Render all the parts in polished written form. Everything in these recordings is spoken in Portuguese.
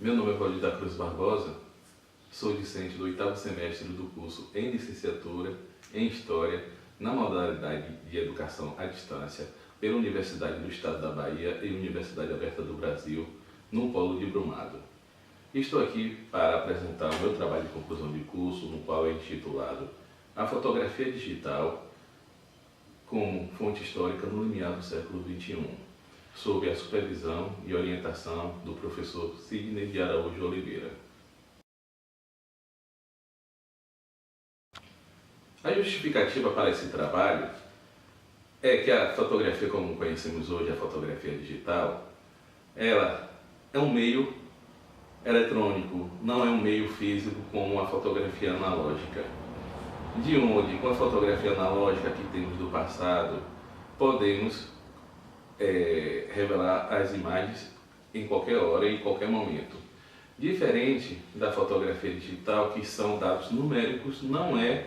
Meu nome é Valdir da Cruz Barbosa, sou discente do 8º semestre do curso em Licenciatura em História, na modalidade de Educação à Distância, pela Universidade do Estado da Bahia e Universidade Aberta do Brasil, no Polo de Brumado. Estou aqui para apresentar o meu trabalho de conclusão de curso, no qual é intitulado A Fotografia Digital como Fonte Histórica no Limiar do Século XXI, sob a supervisão e orientação do professor Sidney de Araújo Oliveira. A justificativa para esse trabalho é que a fotografia, como conhecemos hoje, a fotografia digital, ela é um meio eletrônico, não é um meio físico como a fotografia analógica. De onde, com a fotografia analógica que temos do passado, podemos revelar as imagens em qualquer hora e em qualquer momento. Diferente da fotografia digital, que são dados numéricos, não é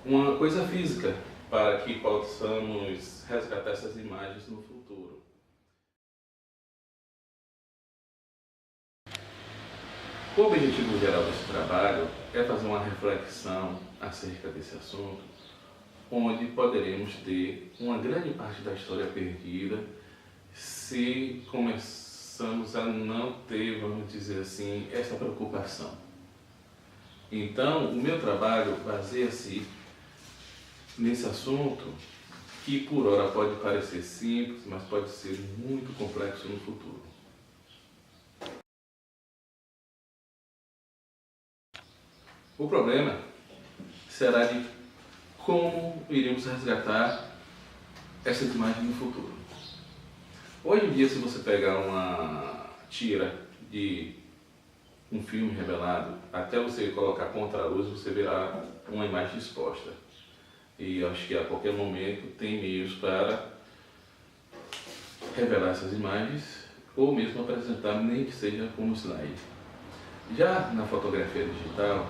uma coisa física para que possamos resgatar essas imagens no futuro. O objetivo geral desse trabalho é fazer uma reflexão acerca desse assunto, onde poderemos ter uma grande parte da história perdida se começamos a não ter, vamos dizer assim, essa preocupação. Então, o meu trabalho baseia-se nesse assunto que por hora pode parecer simples, mas pode ser muito complexo no futuro. O problema será de como iremos resgatar essas imagens no futuro. Hoje em dia, se você pegar uma tira de um filme revelado, até você colocar contra a luz, você verá uma imagem exposta. E acho que a qualquer momento tem meios para revelar essas imagens ou mesmo apresentar, nem que seja como slide. Já na fotografia digital,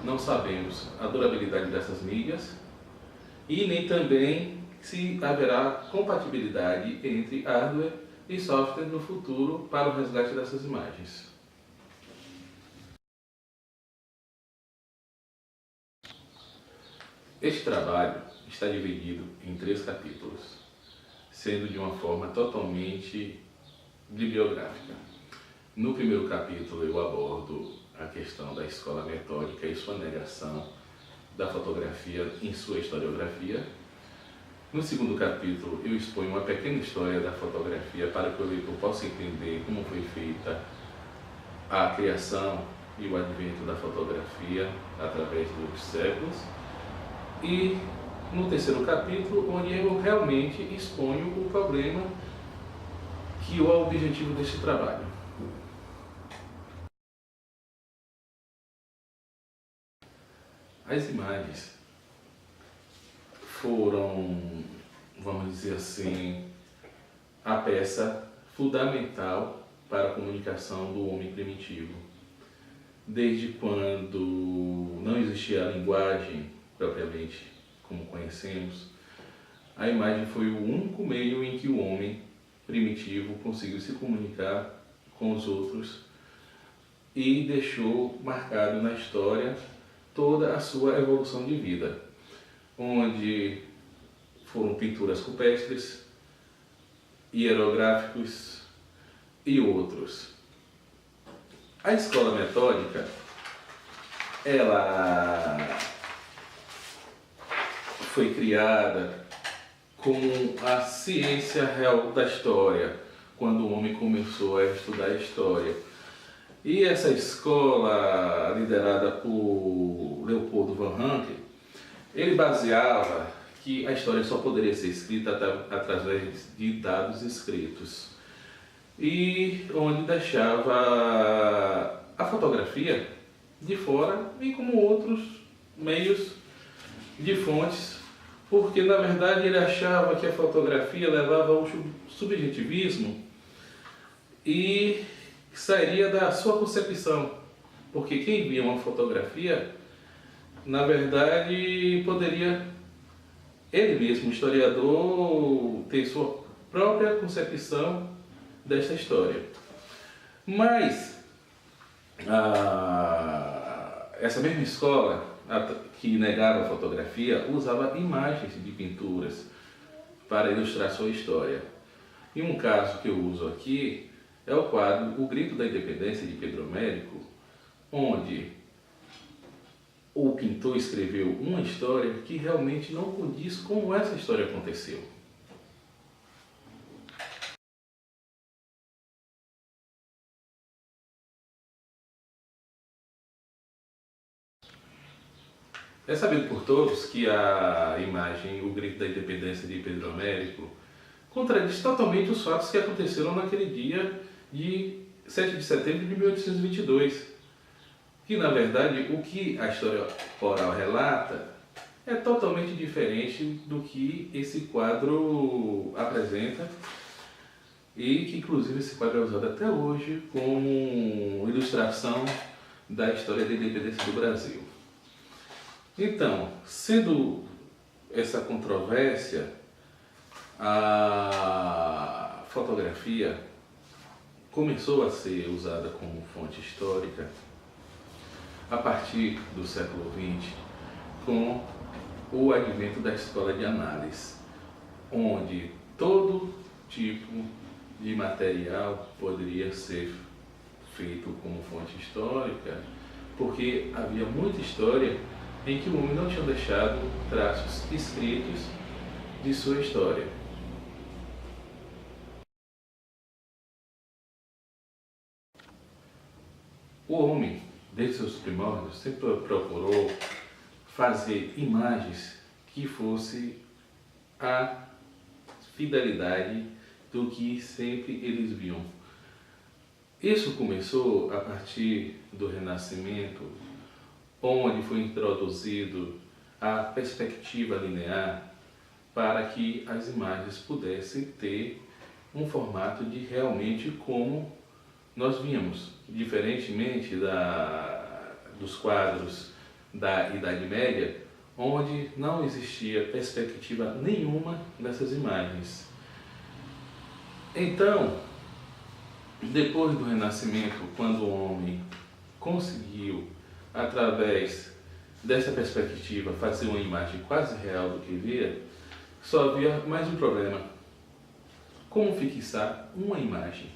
não sabemos a durabilidade dessas mídias e nem também se haverá compatibilidade entre hardware e software no futuro para o resgate dessas imagens. Este trabalho está dividido em 3 capítulos, sendo de uma forma totalmente bibliográfica. No primeiro capítulo eu abordo a questão da escola metódica e sua negação da fotografia em sua historiografia. No segundo capítulo eu exponho uma pequena história da fotografia para que o leitor possa entender como foi feita a criação e o advento da fotografia através dos séculos. E no terceiro capítulo, onde eu realmente exponho o problema que é o objetivo deste trabalho. As imagens foram, vamos dizer assim, a peça fundamental para a comunicação do homem primitivo. Desde quando não existia a linguagem propriamente como conhecemos, a imagem foi o único meio em que o homem primitivo conseguiu se comunicar com os outros e deixou marcado na história toda a sua evolução de vida, onde foram pinturas rupestres, hierográficos e outros. A escola metódica, ela foi criada como a ciência real da história, quando o homem começou a estudar a história. E essa escola, liderada por Leopoldo von Ranke, ele baseava que a história só poderia ser escrita através de dados escritos, e onde deixava a fotografia de fora, e como outros meios de fontes, porque na verdade ele achava que a fotografia levava ao subjetivismo e sairia da sua concepção, porque quem via uma fotografia, na verdade, poderia ele mesmo, o historiador, ter sua própria concepção desta história. Mas essa mesma escola que negava a fotografia usava imagens de pinturas para ilustrar sua história. E um caso que eu uso aqui é o quadro O Grito da Independência de Pedro Américo, onde o pintor escreveu uma história que realmente não condiz como essa história aconteceu. É sabido por todos que a imagem O Grito da Independência de Pedro Américo contradiz totalmente os fatos que aconteceram naquele dia de 7 de setembro de 1822. Que, na verdade, o que a história oral relata é totalmente diferente do que esse quadro apresenta e que, inclusive, esse quadro é usado até hoje como ilustração da história da independência do Brasil. Então, sendo essa controvérsia, a fotografia começou a ser usada como fonte histórica a partir do século XX, com o advento da escola de análise, onde todo tipo de material poderia ser feito como fonte histórica, porque havia muita história em que o homem não tinha deixado traços escritos de sua história. O homem, desde seus primórdios, sempre procurou fazer imagens que fosse a fidelidade do que sempre eles viam. Isso começou a partir do Renascimento, onde foi introduzido a perspectiva linear para que as imagens pudessem ter um formato de realmente como nós víamos, diferentemente dos quadros da Idade Média, onde não existia perspectiva nenhuma dessas imagens. Então, depois do Renascimento, quando o homem conseguiu, através dessa perspectiva, fazer uma imagem quase real do que via, só havia mais um problema: como fixar uma imagem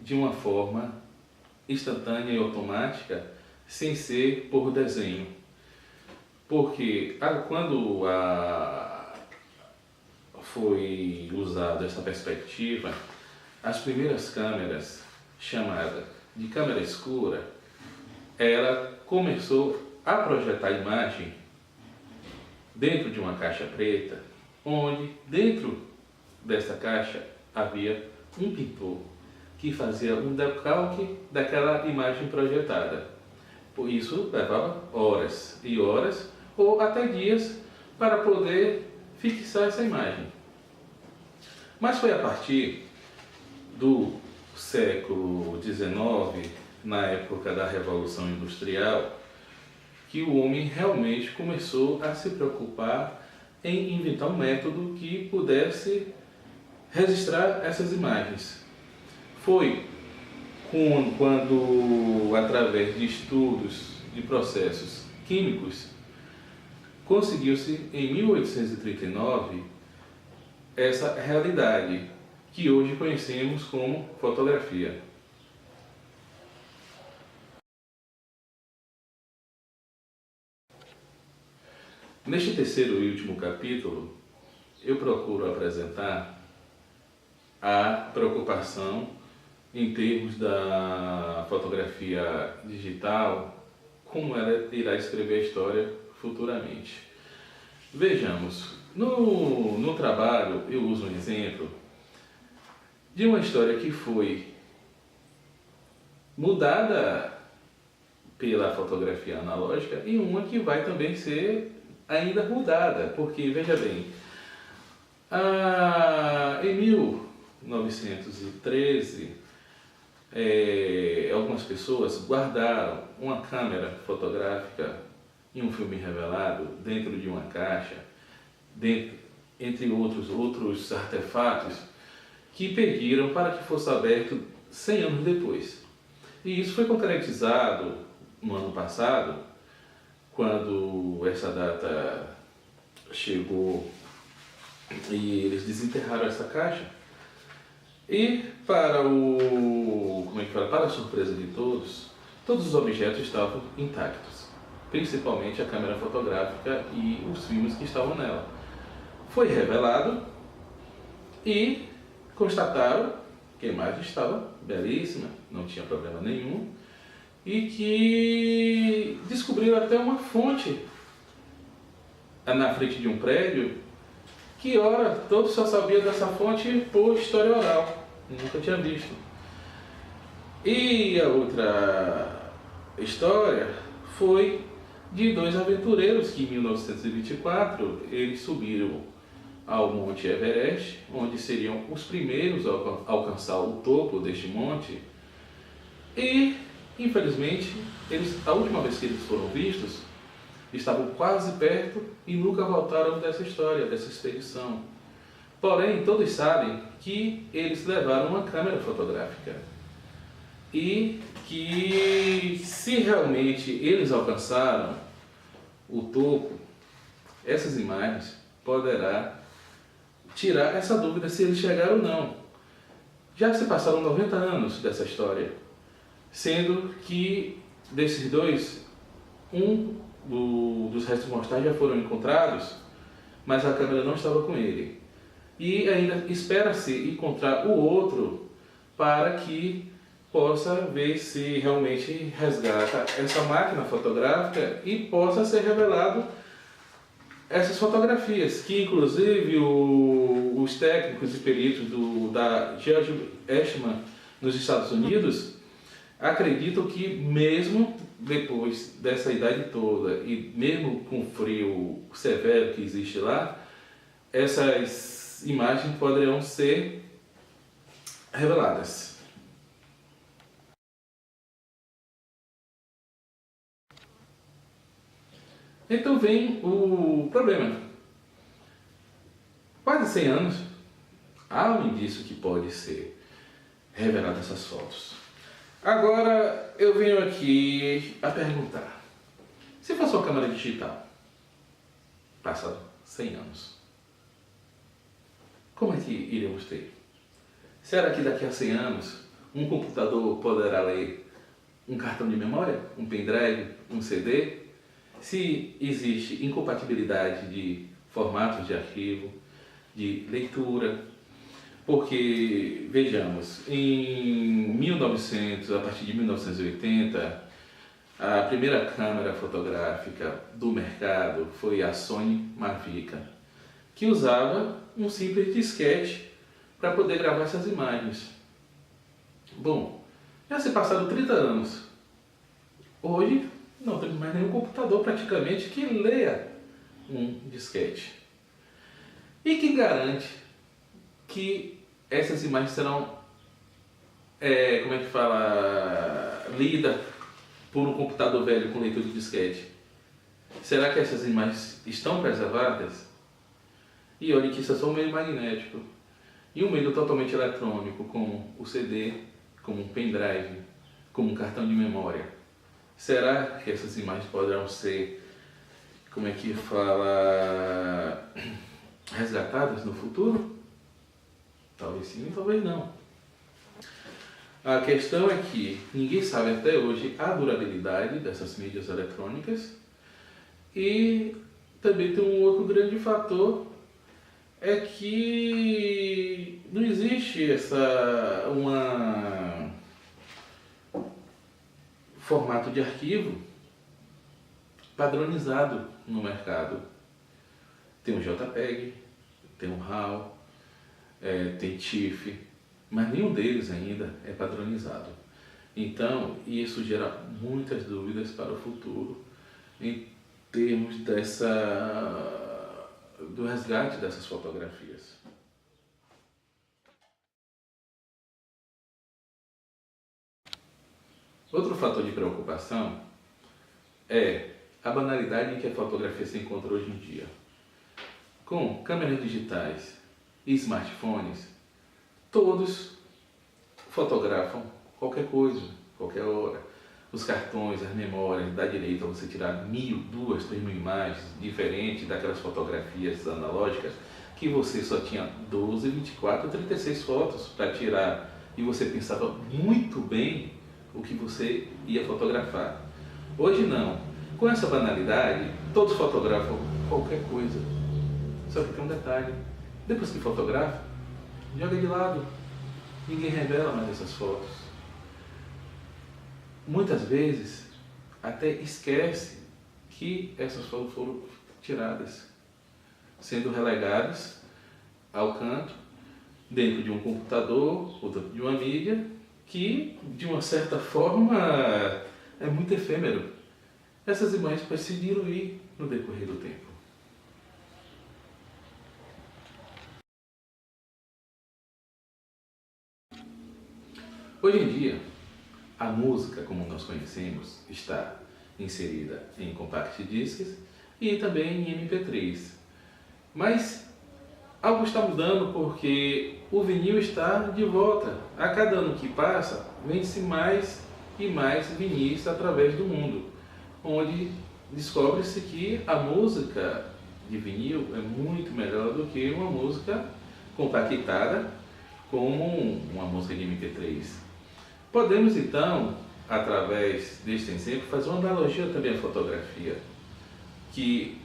de uma forma instantânea e automática, sem ser por desenho. Porque quando foi usada essa perspectiva, as primeiras câmeras, chamadas de câmera escura, ela começou a projetar a imagem dentro de uma caixa preta, onde dentro dessa caixa havia um pintor que fazia um decalque daquela imagem projetada. Por isso levava horas e horas ou até dias para poder fixar essa imagem. Mas foi a partir do século XIX, na época da Revolução Industrial, que o homem realmente começou a se preocupar em inventar um método que pudesse registrar essas imagens. Foi quando, através de estudos de processos químicos, conseguiu-se, em 1839, essa realidade que hoje conhecemos como fotografia. Neste terceiro e último capítulo, eu procuro apresentar a preocupação em termos da fotografia digital, como ela irá escrever a história futuramente. Vejamos, no trabalho eu uso um exemplo de uma história que foi mudada pela fotografia analógica e uma que vai também ser ainda mudada, porque, veja bem, em 1913, algumas pessoas guardaram uma câmera fotográfica e um filme revelado dentro de uma caixa, entre outros artefatos, que pediram para que fosse aberto 100 anos depois. E isso foi concretizado no ano passado, quando essa data chegou e eles desenterraram essa caixa. E para a surpresa de todos, todos os objetos estavam intactos, principalmente a câmera fotográfica e os filmes que estavam nela. Foi revelado e constataram que a imagem estava belíssima, não tinha problema nenhum, e que descobriram até uma fonte na frente de um prédio que, ora, todos só sabiam dessa fonte por história oral, nunca tinha visto. E a outra história foi de dois aventureiros que em 1924 eles subiram ao Monte Everest, onde seriam os primeiros a alcançar o topo deste monte. E, infelizmente, a última vez que eles foram vistos, estavam quase perto e nunca voltaram dessa história, dessa expedição. Porém, todos sabem que eles levaram uma câmera fotográfica e que, se realmente eles alcançaram o topo, essas imagens poderá tirar essa dúvida se eles chegaram ou não. Já se passaram 90 anos dessa história, sendo que desses dois, dos restos mortais já foram encontrados, mas a câmera não estava com ele. E ainda espera-se encontrar o outro para que possa ver se realmente resgata essa máquina fotográfica e possa ser revelado essas fotografias, que inclusive os técnicos e peritos da George Eastman nos Estados Unidos acreditam que mesmo depois dessa idade toda e mesmo com o frio severo que existe lá, essas imagens poderão ser reveladas. Então vem o problema. Quase 100 anos, há um indício que pode ser revelado essas fotos. Agora eu venho aqui a perguntar: se fosse uma câmera digital, passado 100 anos, como é que iremos ter? Será que daqui a 100 anos um computador poderá ler um cartão de memória, um pendrive, um CD? Se existe incompatibilidade de formatos de arquivo, de leitura, porque, vejamos, a partir de 1980, a primeira câmera fotográfica do mercado foi a Sony Mavic, que usava um simples disquete para poder gravar essas imagens. Bom, já se passaram 30 anos. Hoje não temos mais nenhum computador praticamente que leia um disquete. E que garante que essas imagens serão, lidas por um computador velho com leitor de disquete? Será que essas imagens estão preservadas? E olhe que isso é só um meio magnético. E um meio totalmente eletrônico, como o CD, como um pendrive, como um cartão de memória. Será que essas imagens poderão ser, resgatadas no futuro? Talvez sim, talvez não. A questão é que ninguém sabe até hoje a durabilidade dessas mídias eletrônicas, e também tem um outro grande fator, é que não existe formato de arquivo padronizado no mercado. Tem o JPEG, tem o RAW, tem TIFF, mas nenhum deles ainda é padronizado. Então, isso gera muitas dúvidas para o futuro em termos do resgate dessas fotografias. Outro fator de preocupação é a banalidade em que a fotografia se encontra hoje em dia. Com câmeras digitais e smartphones, todos fotografam qualquer coisa, qualquer hora. Os cartões, as memórias, dá direito a você tirar 1.000, 2.000, 3.000 imagens, diferente daquelas fotografias analógicas que você só tinha 12, 24, 36 fotos para tirar e você pensava muito bem o que você ia fotografar. Hoje não. Com essa banalidade, todos fotografam qualquer coisa. Só que tem um detalhe. Depois que fotografa, joga de lado. Ninguém revela mais essas fotos. Muitas vezes até esquece que essas fotos foram tiradas, sendo relegadas ao canto, dentro de um computador ou dentro de uma mídia que, de uma certa forma, é muito efêmero. Essas imagens podem se diluir no decorrer do tempo. Hoje em dia, a música, como nós conhecemos, está inserida em compact discs e também em MP3. Mas algo está mudando porque o vinil está de volta. A cada ano que passa, vende-se mais e mais vinis através do mundo, onde descobre-se que a música de vinil é muito melhor do que uma música compactada como uma música de MP3. Podemos então, através deste exemplo, fazer uma analogia também à fotografia, que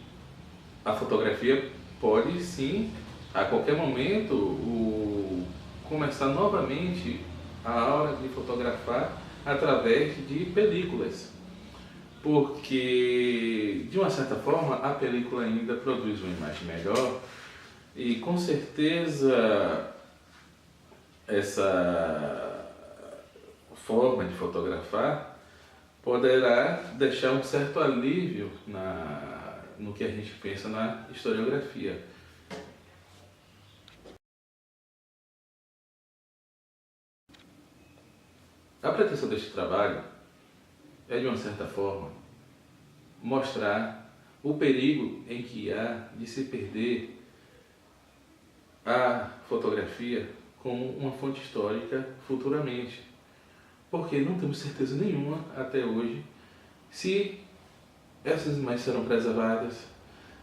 a fotografia pode sim, a qualquer momento, começar novamente a hora de fotografar através de películas, porque de uma certa forma a película ainda produz uma imagem melhor e com certeza essa forma de fotografar poderá deixar um certo alívio no que a gente pensa na historiografia. A pretensão deste trabalho é, de uma certa forma, mostrar o perigo em que há de se perder a fotografia como uma fonte histórica futuramente. Porque não temos certeza nenhuma até hoje se essas imagens serão preservadas,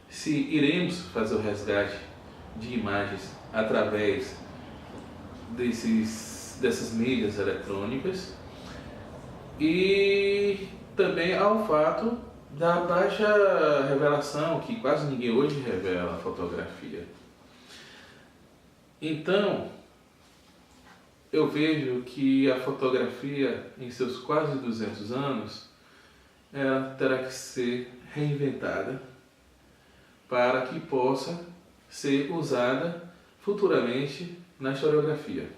se iremos fazer o resgate de imagens através dessas mídias eletrônicas, e também ao fato da baixa revelação, que quase ninguém hoje revela a fotografia. Então, eu vejo que a fotografia, em seus quase 200 anos, ela terá que ser reinventada para que possa ser usada futuramente na historiografia.